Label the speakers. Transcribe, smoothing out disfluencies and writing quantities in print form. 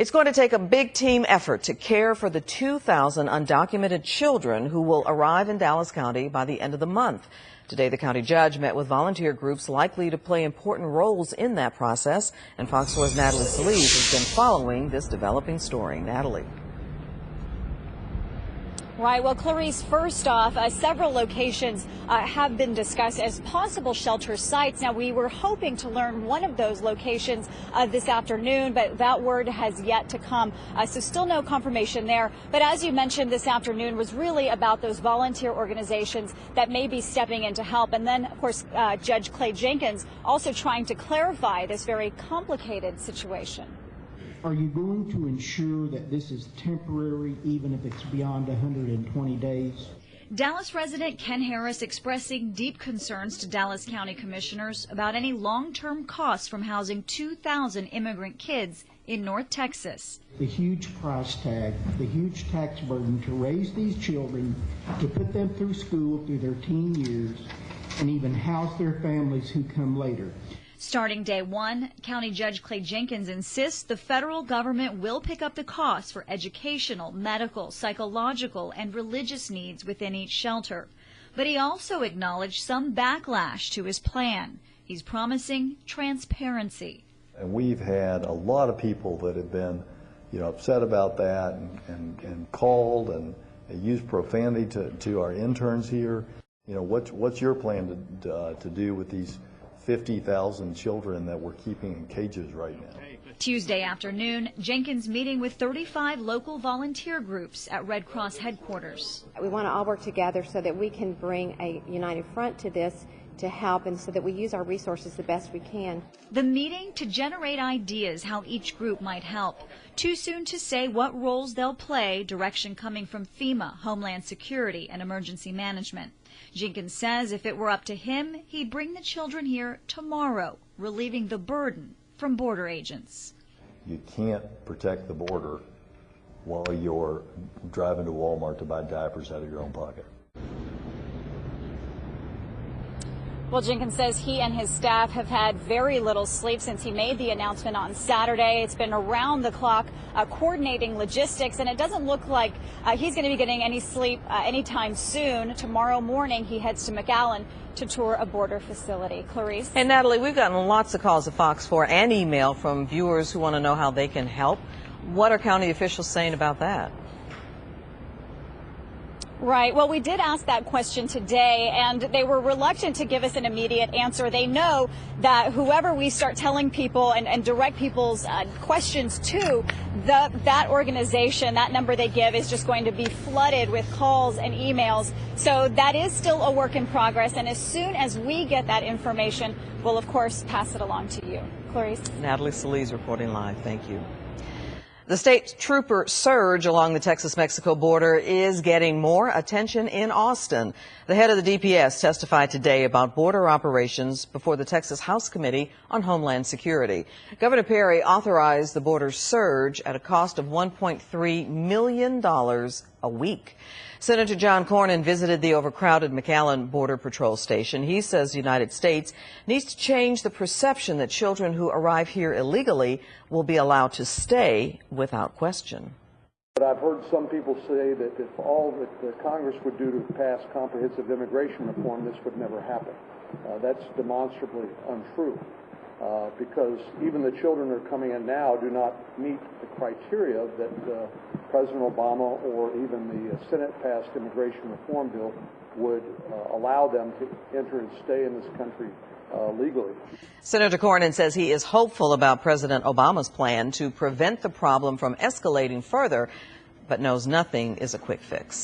Speaker 1: It's going to take a big team effort to care for the 2,000 undocumented children who will arrive in Dallas County by the end of the month. Today, the county judge met with volunteer groups likely to play important roles in that process. And Fox 4's Natalie Solis has been following this developing story. Natalie.
Speaker 2: Right. Well, Clarice, first off, several locations have been discussed as possible shelter sites. Now, we were hoping to learn one of those locations this afternoon, but that word has yet to come. So still no confirmation there. But as you mentioned, this afternoon was really about those volunteer organizations that may be stepping in to help. And then, of course, Judge Clay Jenkins also trying to clarify this very complicated situation.
Speaker 3: Are you going to ensure that this is temporary, even if it's beyond 120 days?
Speaker 2: Dallas resident Ken Harris expressing deep concerns to Dallas County commissioners about any long-term costs from housing 2,000 immigrant kids in North Texas.
Speaker 3: The huge price tag, the huge tax burden to raise these children, to put them through school through their teen years, and even house their families who come later.
Speaker 2: Starting day one, County Judge Clay Jenkins insists the federal government will pick up the costs for educational, medical, psychological, and religious needs within each shelter. But he also acknowledged some backlash to his plan. He's promising transparency.
Speaker 4: And we've had a lot of people that have been, upset about that and called and used profanity to our interns here. What's your plan to do with these 50,000 children that we're keeping in cages right now?
Speaker 2: Tuesday afternoon, Jenkins meeting with 35 local volunteer groups at Red Cross headquarters.
Speaker 5: We want to all work together so that we can bring a united front to this to help, and so that we use our resources the best we can.
Speaker 2: The meeting to generate ideas how each group might help. Too soon to say what roles they'll play, direction coming from FEMA, Homeland Security, and Emergency Management. Jenkins says if it were up to him, he'd bring the children here tomorrow, relieving the burden from border agents.
Speaker 4: You can't protect the border while you're driving to Walmart to buy diapers out of your own pocket.
Speaker 2: Well, Jenkins says he and his staff have had very little sleep since he made the announcement on Saturday. It's been around the clock coordinating logistics, and it doesn't look like he's going to be getting any sleep anytime soon. Tomorrow morning, he heads to McAllen to tour a border facility. Clarice?
Speaker 1: Hey, Natalie, we've gotten lots of calls to Fox 4 and email from viewers who want to know how they can help. What are county officials saying about that?
Speaker 2: Right. Well, we did ask that question today, and they were reluctant to give us an immediate answer. They know that whoever we start telling people and direct people's questions to, that organization, that number they give is just going to be flooded with calls and emails. So that is still a work in progress. And as soon as we get that information, we'll, of course, pass it along to you. Clarice?
Speaker 1: Natalie Solis reporting live. Thank you. The state trooper surge along the Texas-Mexico border is getting more attention in Austin. The head of the DPS testified today about border operations before the Texas House Committee on Homeland Security. Governor Perry authorized the border surge at a cost of $1.3 million a week. Senator John Cornyn visited the overcrowded McAllen Border Patrol Station. He says the United States needs to change the perception that children who arrive here illegally will be allowed to stay without question.
Speaker 6: But I've heard some people say that if all that the Congress would do to pass comprehensive immigration reform, this would never happen. That's demonstrably untrue. Because even the children that are coming in now do not meet the criteria that President Obama or even the Senate-passed immigration reform bill would allow them to enter and stay in this country legally.
Speaker 1: Senator Cornyn says he is hopeful about President Obama's plan to prevent the problem from escalating further, but knows nothing is a quick fix.